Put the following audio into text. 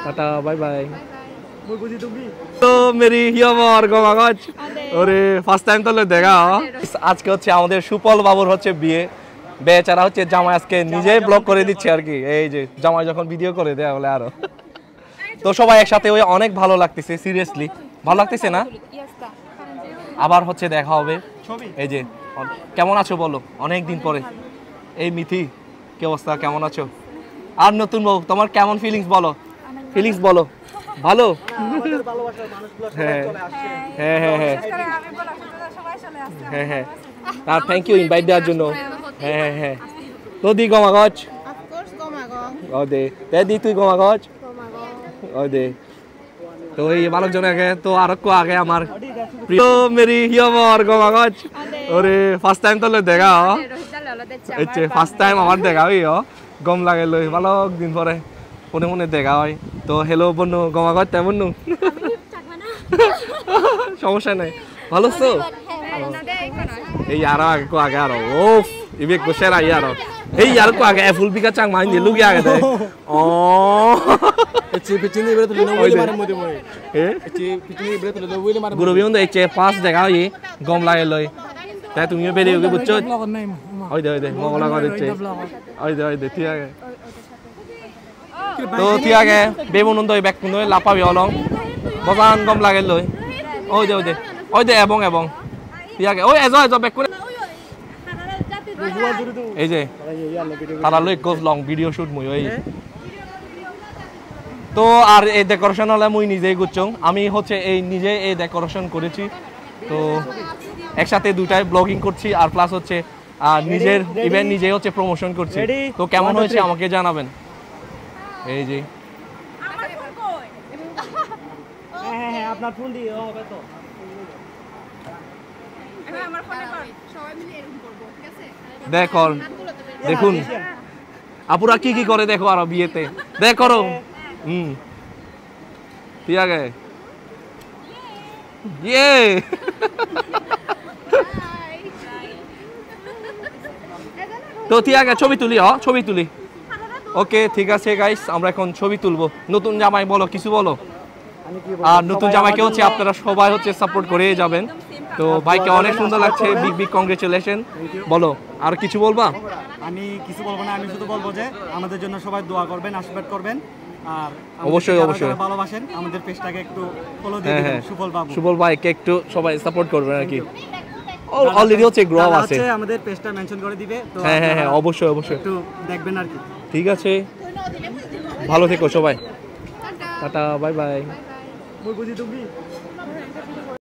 Tata bye bye. तो मेरी হিয়মর গমাগজ ওরে ফার্স্ট টাইম তো দেখা আজকে হচ্ছে আমাদের সুপল বাবুর হচ্ছে বিয়ে বেচারা হচ্ছে জামাই আজকে নিজেই ব্লগ করে দিচ্ছে আর কি এই যে জামাই যখন ভিডিও করে দেয়া বলে আরো তো সবাই একসাথে ওই অনেক ভালো লাগতেছে সিরিয়াসলি ভালো লাগতেছে না আবার হচ্ছে দেখা হবে এই যে কেমন আছো বলো অনেক দিন পরে এই মিথি কি অবস্থা কেমন আছো আর নতুন বউ তোমার কেমন ফিলিংস বলো ভালো আমাদের ভালোবাসার মানুষগুলো সবাই চলে আসছে হ্যাঁ হ্যাঁ হ্যাঁ আমি বলা শুধু সবাই চলে আসছে হ্যাঁ হ্যাঁ আর থ্যাংক ইউ ইনভাইট দেওয়ার জন্য হ্যাঁ হ্যাঁ হ্যাঁ তো দি গমাগজ অফ কোর্স গমাগজ দে দি তুই গমাগজ দে তো এই মানুষজন আগে তো আরো আগে আমার প্রিয় মেরি হিয়মর গমাগজ ওরে ফার্স্ট টাইম তো দেখা আচ্ছা ফার্স্ট টাইম আমার দেখা হইও গম লাগে লই ভালো দিন পরে মনে মনে দেখা হয় তো হ্যালো বন্ধু গমাগজ তাই বন্ধু সমস্যা নাই ভালো তো এই আর আগে আর ওফ ইবে কোশের আই আর এই আর কো আগে ফুল বিকা চাং মাইন দিলু গিয়া আগে দে ও এচি পিচিনি বেরে তো লই মারে মতে মই এচি পিচিনি বেরে তো লই মারে গুরু বিয়ন এচে পাঁচ দেখা হই গম লাগে লই তাই তুমিও বেরে ওকে বুঝছো ওই দে মগলা করে দিচ্ছে ওই দে ঠিক আছে তো ঠিক আছে বেবুনন্দ ব্যাক কুন লাপাবি অলং বজান গম লাগে লই ওই দে এবং ঠিক আছে ওই এজ ব্যাক করে এই যে তারা লই গোস লং ভিডিও শুট মুই ওই তো আর এই ডেকোরেশন হলে মুই নিজেই গুছছং আমি হচ্ছে এই নিজে এই ডেকোরেশন করেছি তো একসাথে দুটাই ব্লগিং করছি আর প্লাস হচ্ছে নিজের ইভেন্ট নিজেই হচ্ছে প্রমোশন করছি তো কেমন হয়েছে আমাকে জানাবেন এই যে হ্যাঁ আপনার ফোন দিয়ে হবে তো আমার ফোনে কর সবাই মিলে এরকম করব ঠিক আছে দেখুন আপুরা কি করে দেখো আর বিয়েতে দেখ করো ঠিক আছে ইয়ে তো ঠিক আছে ছবি তুলি ওকে ঠিক আছে গাইস আমরা এখন ছবি তুলবো নতুন জামাই বলো কিছু বলো আর নতুন জামাইকে হচ্ছে আপনারা সবাই হচ্ছে সাপোর্ট করে যাবেন তো ভাইকে অনেক সুন্দর লাগছে বিগ কংগ্রেচুলেশন বলো আর কিছু বলবা আমি কিছু বলবো না আমি শুধু বলবো যে আমাদের জন্য সবাই দোয়া করবেন আশীর্বাদ করবেন আর অবশ্যই ভালোবাসেন আমাদের পেজটাকে একটু ফলো দিয়ে দিবেন সুবল ভাইকে একটু সবাই সাপোর্ট করবেন আর কি অলরেডি হচ্ছে গ্রো আপ আছে আমাদের পেজটা মেনশন করে দিবে তো হ্যাঁ অবশ্যই একটু দেখবেন আর কি ঠিক আছে ভালো থেকো সবাই টাটা বাই বাই